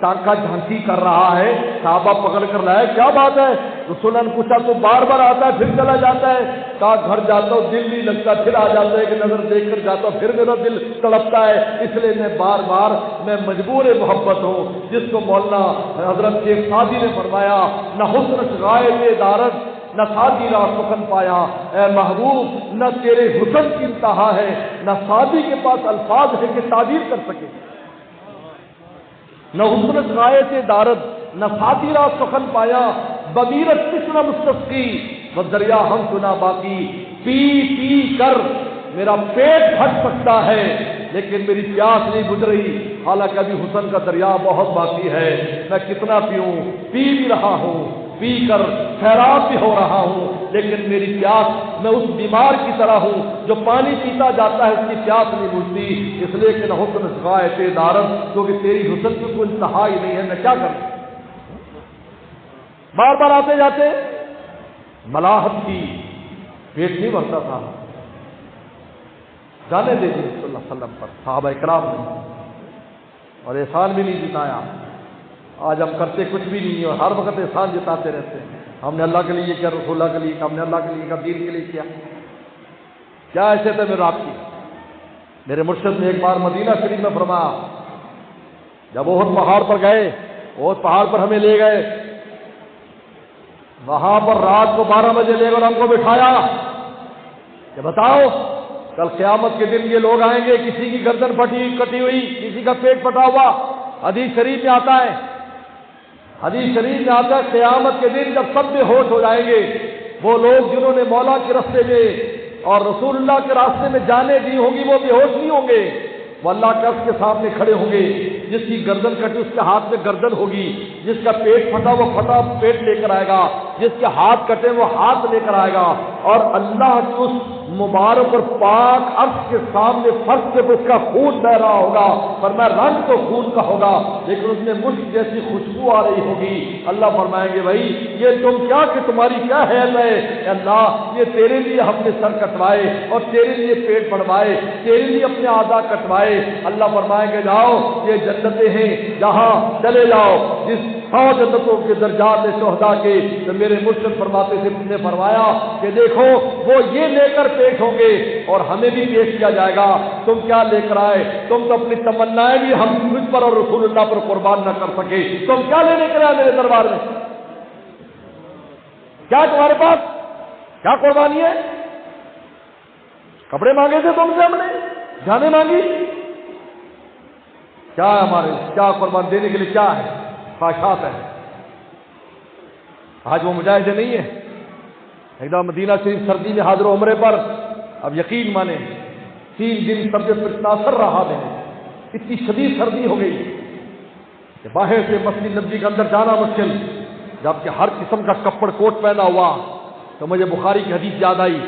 ٹانکا جھانسی کر رہا ہے، صحابہ پکڑ کر لائے، کیا بات ہے؟ رسول نے پوچھا تو بار بار آتا ہے پھر چلا جاتا ہے؟ کہا گھر جاتا ہوں دل نہیں لگتا، پھر آ جاتا ہے کہ نظر دیکھ کر جاتا ہوں، پھر میرا دل تڑپتا ہے، اس لیے میں بار بار میں مجبور محبت ہوں، جس کو مولانا حضرت شیخ سعدی نے فرمایا نہ حسن غائب دارت نہ سعدی را سخن پایا، اے محبوب نہ تیرے حسن کی انتہا ہے، نہ سعدی کے پاس الفاظ ہے کہ تعبیر کر سکے، نہ حسن غایت دارد نہ سعدی را سخن پایا، بمیرت کسنا مستسقی و دریا ہم سنا باقی، پی پی کر میرا پیٹ پھٹ سکتا ہے لیکن میری پیاس نہیں بجھ رہی، حالانکہ ابھی حسن کا دریا بہت باقی ہے، میں کتنا پیوں، پی بھی رہا ہوں، پی کر سیراب بھی ہو رہا ہوں، لیکن میری پیاس، میں اس بیمار کی طرح ہوں جو پانی پیتا جاتا ہے، اس کی پیاس نہیں بجھتی، اس لیے کہ نہ حسن غایت دارت، کیونکہ تیری حسن کی کوئی انتہا ہی نہیں ہے، میں کیا کروں؟ بار بار آتے جاتے ملاحت کی، پیٹ نہیں بھرتا تھا، جانے دے دی صلی اللہ علیہ وسلم پر صحابہ اکرام نے، اور احسان بھی نہیں جتایا۔ آج ہم کرتے کچھ بھی نہیں اور ہر وقت احسان جتاتے رہتے ہیں، ہم نے اللہ کے لیے کیا، رسول اللہ کے لیے کیا، ہم نے اللہ کے لیے کیا، دین کے لیے کیا، کیا ایسے تھے میرے آپ کی؟ میرے مرشد نے ایک بار مدینہ شریف میں فرمایا، جب احد پہاڑ پر گئے، احد پہاڑ پر ہمیں لے گئے، وہاں پر رات کو 12 بجے لے کر ہم کو بٹھایا کہ بتاؤ کل قیامت کے دن یہ لوگ آئیں گے، کسی کی گردن کٹی ہوئی، کسی کا پیٹ پھٹا ہوا، حدیث شریف میں آتا ہے، حدیث شریف میں آتا ہے قیامت کے دن جب سب بے ہوش ہو جائیں گے، وہ لوگ جنہوں نے مولا کے راستے میں اور رسول اللہ کے راستے میں جانیں دی ہوں گی وہ بے ہوش نہیں ہوں گے، وہ اللہ کے عرش کے سامنے کھڑے ہوں گے، جس کی گردن کٹی اس کے ہاتھ میں گردن ہوگی، جس کا پیٹ پھٹا وہ پھٹا پیٹ لے کر آئے گا، جس کے ہاتھ کٹے وہ ہاتھ لے کر آئے گا، اور اللہ کی اس مبارک اور پاک عرش کے سامنے فرش سے اس کا خون بہ رہا ہوگا، فرمایا رنگ تو خون کا ہوگا لیکن اس میں مشک جیسی خوشبو آ رہی ہوگی۔ اللہ فرمائیں گے بھائی یہ تم کیا کہ تمہاری کیا حیل ہے؟ اے اللہ یہ تیرے لیے ہم نے سر کٹوائے اور تیرے لیے پیٹ بڑھوائے، تیرے لیے اپنے اعضاء کٹوائے۔ اللہ فرمائیں گے جاؤ یہ جنتیں ہیں جہاں چلے جاؤ، جس 100 جنتوں کے درجات شہداء کے، تو میرے مرشد فرماتے تھے، نے فرمایا کہ دیکھو وہ یہ لے کر پیش ہوں گے اور ہمیں بھی پیش کیا جائے گا، تم کیا لے کر آئے؟ تم تو اپنی تمنائیں بھی ہم مجھ پر اور رسول اللہ پر قربان نہ کر سکے، تم کیا لینے کر آئے میرے دربار میں؟ کیا تمہارے پاس کیا قربانی ہے؟ کپڑے مانگے تھے تم سے، ہم نے جانیں مانگی، کیا ہے ہمارے، کیا قربان دینے کے لیے کیا ہے؟ خواہشات ہے۔ آج وہ مجاہدے نہیں ہے، ایک دم مدینہ شریف سردی میں حاضر عمرے پر، اب یقین مانیں 3 دن طبیعت پر اتنا اثر رہا ہے، اتنی شدید سردی ہو گئی کہ باہر سے مسجد نبی کے اندر جانا مشکل، جبکہ ہر قسم کا کپڑ کوٹ پہنا ہوا، تو مجھے بخاری کی حدیث یاد آئی،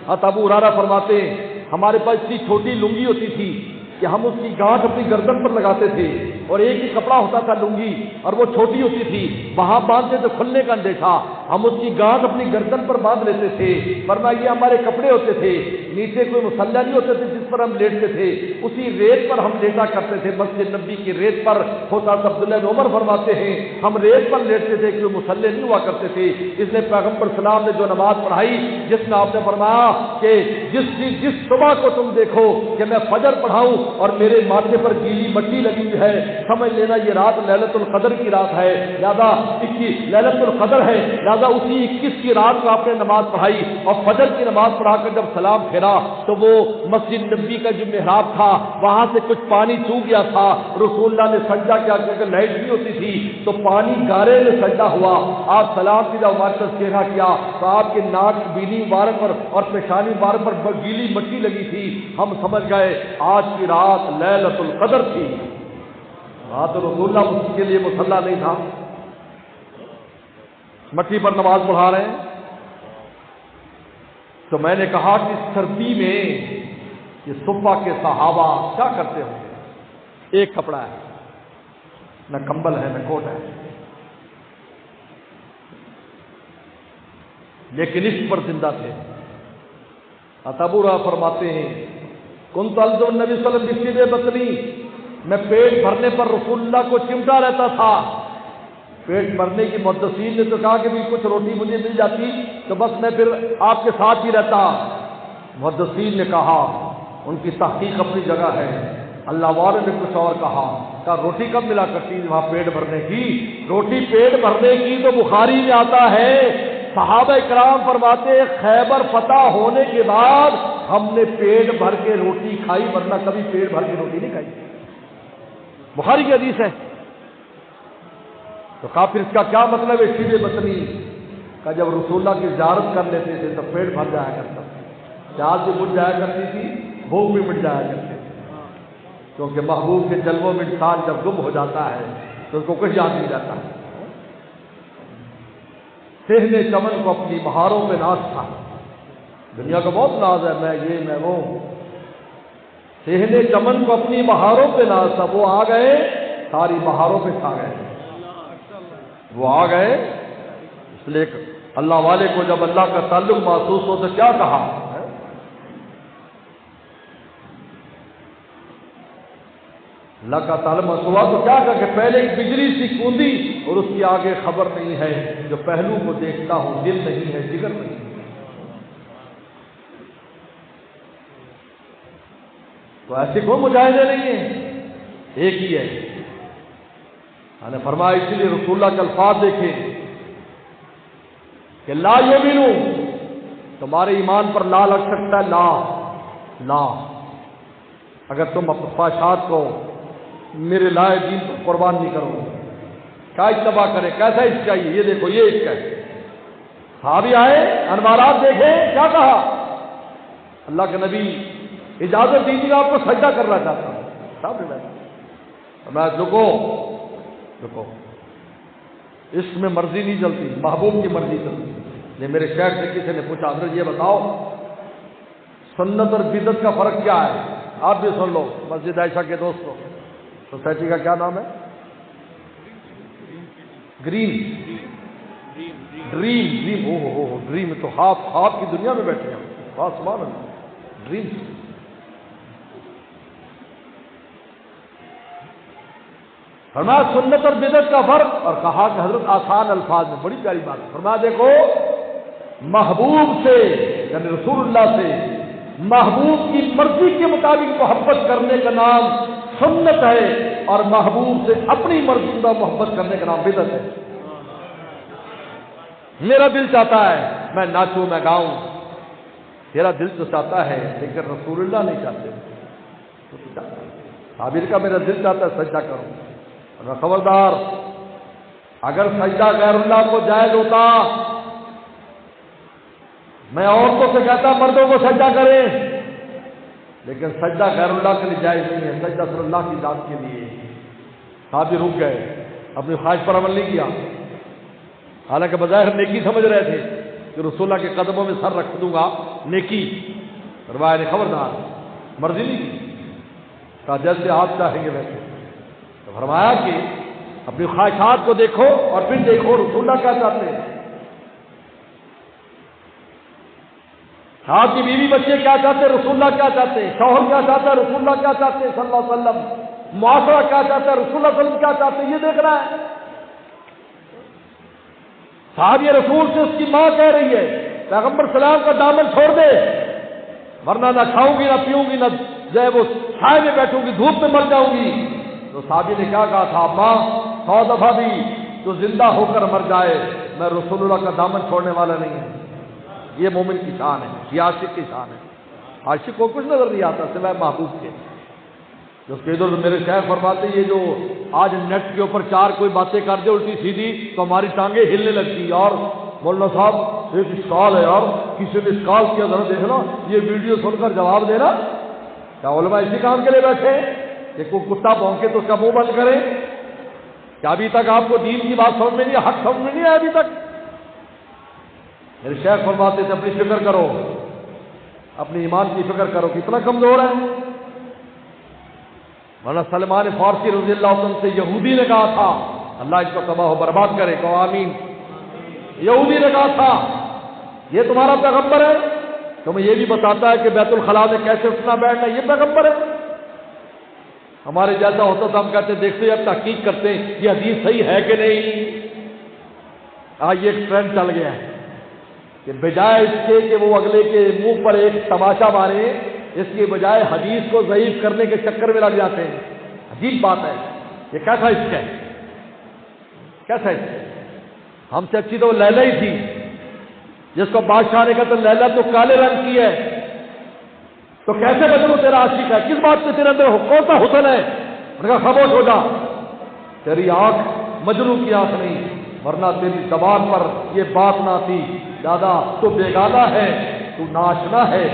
ابو ہریرہ فرماتے ہیں ہمارے پاس اتنی چھوٹی لنگی ہوتی تھی کہ ہم اس کی گانٹھ اپنی گردن پر لگاتے تھے، اور ایک ہی کپڑا ہوتا تھا لنگی، اور وہ چھوٹی ہوتی تھی، وہاں باندھتے تو کھلنے کا اندیشہ، ہم اس کی گانٹھ اپنی گردن پر باندھ لیتے تھے، فرمایا یہ ہمارے کپڑے ہوتے تھے، نیچے کوئی مسلح نہیں ہوتے تھے جس پر ہم لیٹتے تھے، اسی ریت پر ہم لیٹا کرتے تھے، مسجد نبی کی ریت پر ہوتا۔ عبداللہ بن عمر فرماتے ہیں ہم ریت پر لیٹتے تھے، کوئی مسلح نہیں ہوا کرتے تھے۔ اس نے پیغمبر سلام نے جو نماز پڑھائی، جس میں آپ نے فرمایا کہ جس صبح کو تم دیکھو کہ میں فجر پڑھاؤں اور میرے ماتھے پر گیلی مٹی لگی ہوئی ہے، سمجھ لینا یہ رات لیلۃ القدر کی رات ہے، لہذا 21 لیلۃ القدر ہے، لہذا اسی 21 کی رات کو آپ نے نماز پڑھائی، اور فجر کی نماز پڑھا کر جب سلام پھیرا تو وہ مسجد نبی کا جو محراب تھا وہاں سے کچھ پانی چو گیا تھا، رسول اللہ نے سجدہ کیا، کہ لائٹ نہیں ہوتی تھی تو پانی گارے میں سجدہ ہوا، آپ سلام کی جب ہمارے تذکرہ کیا تو آپ کے ناک بینی مبارک پر اور پیشانی مبارک پر گیلی مٹی لگی تھی، ہم سمجھ گئے آج کی رات لیلۃ القدر تھی۔ ہاں تو رسول اللہ اس کے لیے مصلی نہیں تھا، مٹی پر نماز پڑھا رہے ہیں۔ تو میں نے کہا کہ سردی میں یہ صفہ کے صحابہ کیا کرتے ہوں گے؟ ایک کپڑا ہے، نہ کمبل ہے نہ کوٹ ہے، لیکن اس پر زندہ تھے۔ ابو ہریرہ فرماتے ہیں کنت الزم النبی صلی اللہ علیہ وسلم بشیب بطنی، میں پیٹ بھرنے پر رسول اللہ کو چمٹا رہتا تھا۔ پیٹ بھرنے کی محدثین نے تو کہا کہ بھی کچھ روٹی مجھے مل جاتی تو بس میں پھر آپ کے ساتھ ہی رہتا۔ محدثین نے کہا، ان کی تحقیق اپنی جگہ ہے، اللہ والے نے کچھ اور کہا روٹی کب ملا کرتی وہاں پیٹ بھرنے کی؟ روٹی پیٹ بھرنے کی تو بخاری میں آتا ہے، صحابہ کرام فرماتے خیبر فتح ہونے کے بعد ہم نے پیٹ بھر کے روٹی کھائی، ورنہ کبھی پیٹ بھر کے روٹی نہیں کھائی، بخاری کی حدیث ہے۔ تو کہا پھر اس کا کیا مطلب ہے؟ شیب بطنی کا جب رسول اللہ کی زیارت کر لیتے تھے تو پیٹ بھر جایا کرتا، پیاس بھی بجھ جایا کرتی تھی بھوک بھی مٹ جایا کرتے تھے، کیونکہ محبوب کے جلووں میں انسان جب گم ہو جاتا ہے تو اس کو کچھ یاد نہیں جاتا ہے۔ صحن چمن کو اپنی بہاروں پہ ناز تھا، دنیا کا بہت ناز ہے، میں یہ میں وہ، صحن چمن کو اپنی بہاروں پہ ناز تھا، وہ آ گئے ساری بہاروں پہ چھا گئے، وہ آ گئے۔ اس لیے اللہ والے کو جب اللہ کا تعلق محسوس ہو تو کیا کہا، اللہ کا تعلق محسوس ہوا تو کیا کہا کہ پہلے ایک بجلی سی کوندی اور اس کی آگے خبر نہیں ہے، جو پہلو کو دیکھتا ہوں دل نہیں ہے جگر نہیں ہے۔ تو ایسے کوئی مجاہدے نہیں ہیں، ایک ہی ہے۔ میں نے فرمایا اسی لیے رسول اللہ کے الفاظ دیکھیں کہ لا یؤمنو، تمہارے ایمان پر لا لگ سکتا ہے، لا اگر تم اپنے خواہشات کو میرے لائے دین پر قربان نہیں کرو، کیا اتباع کرے، کیسا عشق چاہیے، یہ دیکھو یہ عشق ہے۔ صحابی آئے، انوارات دیکھیں، کیا کہا، اللہ کے نبی اجازت دیجیے آپ کو سجدہ کرنا چاہتا ہوں، صاحب میں رکو، عشق میں مرضی نہیں چلتی، محبوب کی مرضی چلتی۔ یہ میرے شیخ سے کسی نے پوچھا حضرت یہ بتاؤ سنت اور بدعت کا فرق کیا ہے، آپ بھی سن لو، مسجد عائشہ کے دوستوں، سوسائٹی کا کیا نام ہے، ڈریم، او ڈریم تو خواب کی دنیا میں بیٹھے ہیں، سبحان اللہ، ڈریم۔ فرمایا سنت اور بدعت کا فرق، اور کہا کہ حضرت آسان الفاظ میں بڑی پیاری بات ہے، فرمایا دیکھو محبوب سے یعنی رسول اللہ سے محبوب کی مرضی کے مطابق محبت کرنے کا نام سنت ہے، اور محبوب سے اپنی مرضی کا محبت کرنے کا نام بدعت ہے۔ میرا دل چاہتا ہے میں ناچوں میں گاؤں، تیرا دل تو چاہتا ہے لیکن رسول اللہ نہیں چاہتے، صابر کا میرا دل چاہتا ہے سجدہ کروں، اور خبردار اگر سجدہ غیر اللہ کو جائز ہوتا، میں عورتوں سے کہتا مردوں کو سجدہ کریں، لیکن سجدہ غیر اللہ کے لیے جائز نہیں ہے، سجدہ صرف اللہ کی ذات کے لیے۔ صحابی رک گئے، اپنی خواہش پر عمل نہیں کیا، حالانکہ بظاہر نیکی سمجھ رہے تھے کہ رسول اللہ کے قدموں میں سر رکھ دوں گا نیکی، فرمایا نے خبردار مرضی نہیں کی، کہا جیسے آپ چاہیں گے ویسے۔ تو فرمایا کہ اپنی خواہشات کو دیکھو اور پھر دیکھو رسول اللہ کیا چاہتے ہیں، آپ کی بیوی بچے کیا چاہتے ہیں، رسول اللہ کیا چاہتے ہیں، شوہر کیا چاہتا ہے، رسول اللہ کیا چاہتے ہیں صلی اللہ علیہ وسلم، معاشرہ کیا چاہتا ہے، رسول اللہ صلی اللہ علیہ وسلم کیا چاہتے ہیں، یہ دیکھنا ہے۔ صحابی رسول سے اس کی ماں کہہ رہی ہے پیغمبر سلام کا دامن چھوڑ دے ورنہ نہ کھاؤں گی نہ پیوں گی نہ جو ہے وہ چھائے میں بیٹھوں گی، دھوپ میں مر جاؤں گی۔ تو صحابی نے کیا کہا تھا، ماں 100 دفعہ بھی تو زندہ ہو کر مر جائے میں رسول اللہ کا دامن چھوڑنے والا نہیں ہوں۔ یہ مومن کی شان ہے، یہ عاشق کی شان ہے۔ عاشق کو کچھ نظر نہیں آتا سوائے محبوب کے، جس کے ادھر میرے شیخ فرماتے یہ جو آج نیٹ کے اوپر چار کوئی باتیں کر دے الٹی سیدھی تو ہماری ٹانگیں ہلنے لگتی، اور مولانا صاحب ایک اشکال ہے یار، کسی نے اشکال کیا ذرا دیکھنا، یہ ویڈیو سن کر جواب دینا، کیا علماء اسی کام کے لیے بیٹھے کہ کوئی کتا بھونکے تو اس کا منہ بند کرے؟ کیا ابھی تک آپ کو دین کی بات سمجھ میں نہیں، حق سمجھ میں نہیں آیا ابھی تک؟ میرے شیخ فرماتے تھے اپنی فکر کرو، اپنی ایمان کی فکر کرو کتنا کمزور ہے۔ مولانا سلمان فارسی رضی اللہ عنہ سے یہودی نے کہا تھا اللہ اس کو تباہ و برباد کرے، کہو آمین۔ یہودی نے کہا تھا یہ تمہارا پیغمبر ہے، تمہیں یہ بھی بتاتا ہے کہ بیت الخلاء میں کیسے اٹھنا بیٹھنا، یہ پیغمبر ہے؟ ہمارے جیسا ہوتا تو ہم کہتے دیکھتے اب تحقیق کرتے ہیں یہ حدیث صحیح ہے کہ نہیں۔ آج یہ ایک ٹرینڈ چل گیا ہے کہ بجائے اس کے کہ وہ اگلے کے منہ پر ایک تماشا مارے، اس کی بجائے حدیث کو ضعیف کرنے کے چکر میں لگ جاتے ہیں۔ عجیب بات ہے، یہ کیسا عشق ہے، کیسا عشق ہے؟ ہم سے اچھی تو وہ لیلا ہی تھی، جس کو بادشاہ نے کہا تو لیلا تو کالے رنگ کی ہے، تو کیسے بدلوں تیرا عاشق ہے، کس بات سے تیرے اندر کون سا حسن ہے؟ انہوں نے کہا خاموش ہو جا، تیری آنکھ مجنوں کی آنکھ نہیں، ورنہ تیری زبان پر یہ بات نہ تھی، دادا تو بیگانہ ہے، تو ناشنا ہے،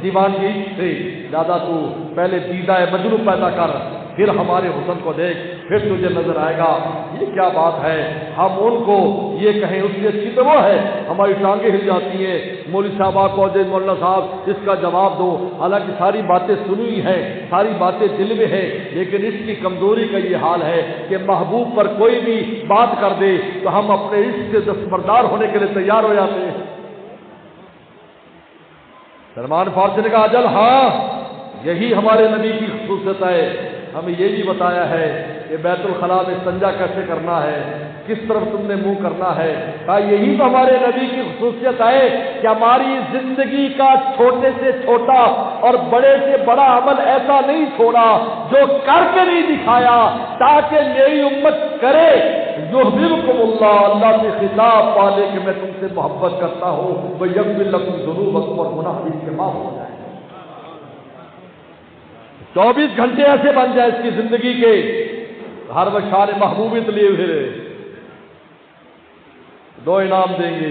دیوانگی سے زیادہ تو پہلے دیدہ مجنوں پیدا کر، پھر ہمارے حسن کو دیکھ، پھر تجھے نظر آئے گا یہ کیا بات ہے۔ ہم ان کو یہ کہیں اس سے اچھی تو وہ ہے، ہماری ٹانگیں ہل جاتی ہیں۔ مولوی صاحب کو مولانا صاحب اس کا جواب دو، حالانکہ ساری باتیں سنی ہیں، ساری باتیں دل میں ہیں، لیکن اس کی کمزوری کا یہ حال ہے کہ محبوب پر کوئی بھی بات کر دے تو ہم اپنے عشق سے دستبردار ہونے کے لیے تیار ہو جاتے ہیں۔ سلمان فارسی نے کہا اجل ہاں، یہی ہمارے نبی کی خصوصیت ہے، ہمیں یہ بھی بتایا ہے کہ بیت الخلاء میں استنجا کیسے کرنا ہے، کس طرف تم نے منہ کرنا ہے۔ کہا یہی تو ہمارے نبی کی خصوصیت ہے کہ ہماری زندگی کا چھوٹے سے چھوٹا اور بڑے سے بڑا عمل ایسا نہیں چھوڑا جو کر کے نہیں دکھایا، تاکہ میری امت کرے یحببکم اللہ، اللہ سے خطاب پالے کہ میں تم سے محبت کرتا ہوں، ویغفر لکم ذنوبکم، اور گناہ بھی کے معاف ہو جائے۔ 24 گھنٹے ایسے بن جائے اس کی زندگی کے، ہر بشار محبوبیت لیے پھرے، 2 انعام دیں گے،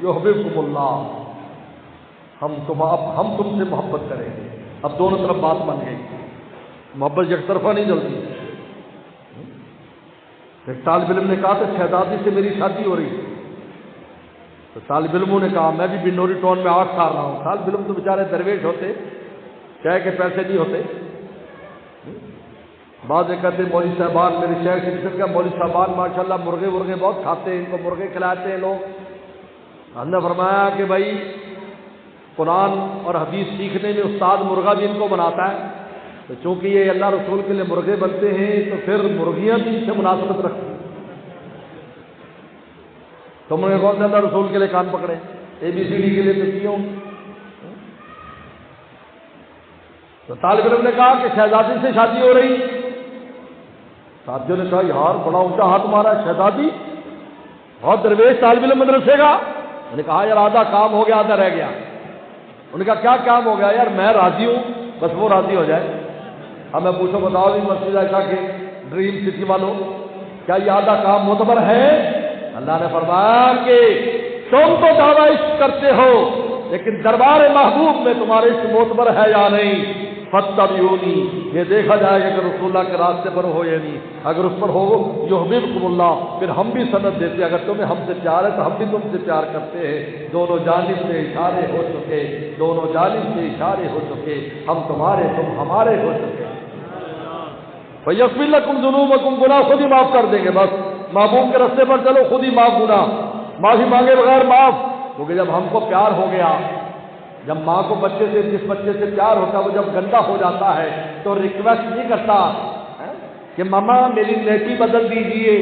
یحببکم اللہ، ہم تم سے محبت کریں گے۔ اب دونوں طرف بات بن گئی، محبت یک طرفہ نہیں چلتی۔ ایک طالب علم نے کہا کہ شہزادی سے میری شادی ہو رہی، تو طالب علموں نے کہا میں بھی بنوری ٹاؤن میں 8 سال رہا ہوں۔ طالب علم تو بیچارے درویش ہوتے، کہہ کے پیسے نہیں ہوتے۔ بعض کہتے ہیں مولوی صاحبان، میرے شیخ سے مولوی صاحبان ماشاءاللہ مرغے ورغے بہت کھاتے ہیں، ان کو مرغے کھلاتے ہیں لوگ۔ ہم نے فرمایا کہ بھائی قرآن اور حدیث سیکھنے میں استاد مرغا بھی ان کو بناتا ہے، تو چونکہ یہ اللہ رسول کے لیے مرغے بنتے ہیں تو پھر مرغیاں بھی ان سے مناسبت رکھتی ہیں۔ تم نے کون سے اللہ رسول کے لیے کان پکڑے، ABCD کے لیے تو کیوں؟ تو طالب علم نے کہا کہ شہزادی سے شادی ہو رہی، ساتھیوں نے کہا یار بڑا اونچا ہاتھ مارا، شہزادی بہت درویش طالب علم مدرسے کا۔ میں نے کہا یار آدھا کام ہو گیا، آدھا رہ گیا۔ انہوں نے کہا کیا کام ہو گیا؟ یار میں راضی ہوں، بس وہ راضی ہو جائے۔ اب میں پوچھو بتاؤ بھی مسجد عائشہ کے ڈریم سٹی والوں، کیا یہ آدھا کام معتبر ہے؟ اللہ نے فرمایا کہ تم تو دعویٰ عشق کرتے ہو، لیکن دربار محبوب میں تمہارے عشق معتبر ہے یا نہیں؟ فاتبعونی، یہ دیکھا جائے گا کہ رسول اللہ کے راستے پر ہو یا نہیں۔ اگر اس پر ہو یحببکم اللہ، پھر ہم بھی سند دیتے، اگر تمہیں ہم سے پیار ہے تو ہم بھی تم سے پیار کرتے ہیں۔ دونوں جانب سے اشارے ہو چکے، دونوں جانب سے اشارے ہو چکے، ہم تمہارے تم ہمارے ہو چکے۔ فَيَغْفِرْ لَكُمْ ذُنُوبَكُمْ، گناہ خود ہی معاف کر دیں گے، بس محبوب کے راستے پر چلو، خود ہی معاف، گناہ معافی مانگے بغیر معاف۔ کیونکہ جب ہم کو پیار ہو گیا، جب ماں کو بچے سے، جس بچے سے پیار ہوتا ہے وہ جب گندا ہو جاتا ہے تو ریکویسٹ نہیں کرتا کہ ماما میری نیٹی بدل دیجئے،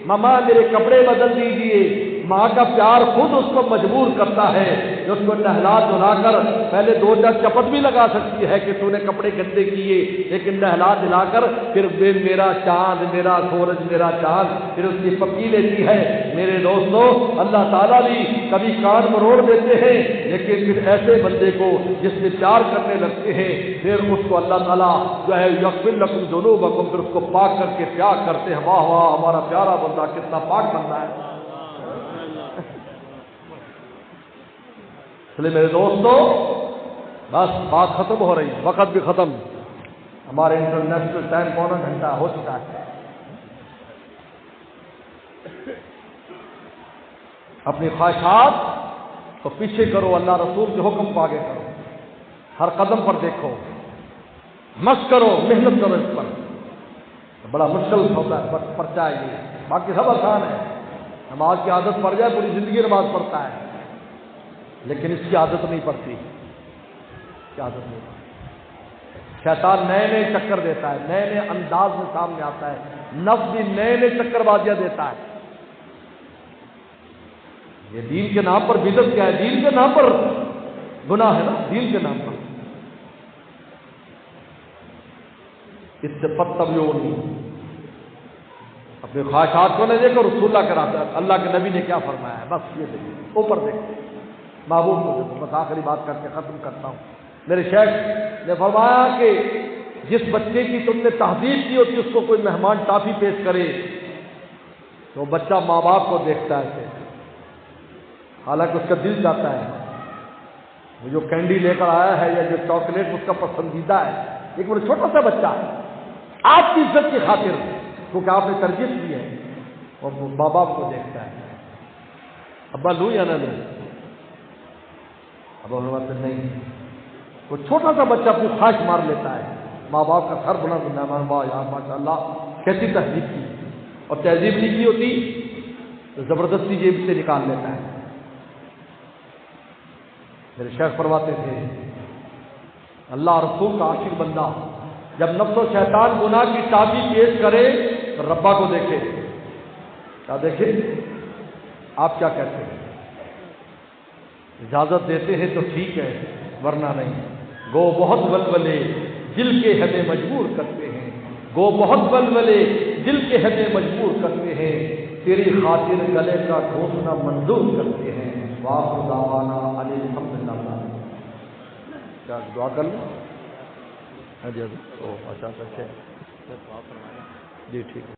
ماما میرے کپڑے بدل دیجئے۔ ماں کا پیار خود اس کو مجبور کرتا ہے کہ اس کو نہلا دھلا کر پہلے 2 چپت بھی لگا سکتی ہے کہ تو نے کپڑے گندے کیے، لیکن نہلا دھلا کر پھر میرا چاند، میرا سورج، میرا چاند، پھر اس کی پکی لیتی ہے۔ میرے دوستو، اللہ تعالیٰ بھی کبھی کان مروڑ دیتے ہیں، لیکن پھر ایسے بندے کو جس سے پیار کرنے لگتے ہیں پھر اس کو اللہ تعالیٰ جو ہے یغفر لکم ذنوبکم، پھر اس کو پاک کر کے پیار کرتے ہیں۔ واہ واہ، ہمارا پیارا بندہ کتنا پاک بندہ ہے۔ اس لیے میرے دوستو بس بات ختم ہو رہی، وقت بھی ختم، ہمارے انٹرنیشنل ٹائم 1.25 گھنٹہ ہو چکا ہے۔ اپنی خواہشات کو پیچھے کرو، اللہ رسول کے حکم کو آگے کرو، ہر قدم پر دیکھو، مشق کرو، محنت کرو اس پر۔ بڑا مشکل ہوتا ہے پرچہ ہے یہ، باقی سب آسان ہے۔ نماز کی عادت پڑ جائے پوری زندگی نماز پڑھتا ہے، لیکن اس کی عادت نہیں پڑتی، کی عادت نہیں پڑتی۔ شیطان نئے نئے چکر دیتا ہے، نئے نئے انداز میں سامنے آتا ہے، نفس بھی نئے نئے چکر بازیاں دیتا ہے۔ یہ دین کے نام پر بدعت کیا ہے؟ دین کے نام پر گناہ ہے نا، دین کے نام پر۔ اس سے فتبعونی، اپنے خواہشات کو نہ دیکھو، رسول اللہ کراتا ہے، اللہ کے نبی نے کیا فرمایا ہے، بس یہ دیکھو، اوپر دیکھو، محبوب کو دیکھو۔ بس آخری بات کر کے ختم کرتا ہوں۔ میرے شیخ نے فرمایا کہ جس بچے کی تم نے تہذیب کی ہوتی، اس کو کوئی مہمان ٹافی پیش کرے تو بچہ ماں باپ کو دیکھتا ہے، حالانکہ اس کا دل چاہتا ہے وہ جو کینڈی لے کر آیا ہے یا جو چاکلیٹ اس کا پسندیدہ ہے، ایک بڑا چھوٹا سا بچہ ہے، آپ کی عزت کی خاطر کیونکہ آپ نے ترجیح دی ہے، اور وہ ماں باپ کو دیکھتا ہے، ابا لوں یا نہ لوں؟ ابا فرماتے نہیں، وہ چھوٹا سا بچہ اپنی خواہش مار لیتا ہے، ماں باپ کا سر بنا بنا واہ یار ماشاء اللہ کیسی تہذیب کی، اور تہذیب نہیں کی ہوتی تو زبردستی جیب سے نکال لیتا ہے۔ میرے شیخ فرماتے تھے اللہ رسول کا عاشق بندہ جب نفس و شیطان گناہ کی چابی پیش کرے تو ربا کو دیکھے، کیا دیکھے؟ آپ کیا کہتے ہیں؟ اجازت دیتے ہیں تو ٹھیک ہے ورنہ نہیں، گو بہت ولولے دل کے ہمیں مجبور کرتے ہیں، گو بہت ولولے دل کے ہمیں مجبور کرتے ہیں، تیری خاطر گلے کا ٹھونسنا منظور کرتے ہیں۔ وآخر دعوانا ان الحمدللہ۔ کیا دعا کر لیں؟ اچھا جی ٹھیک ہے۔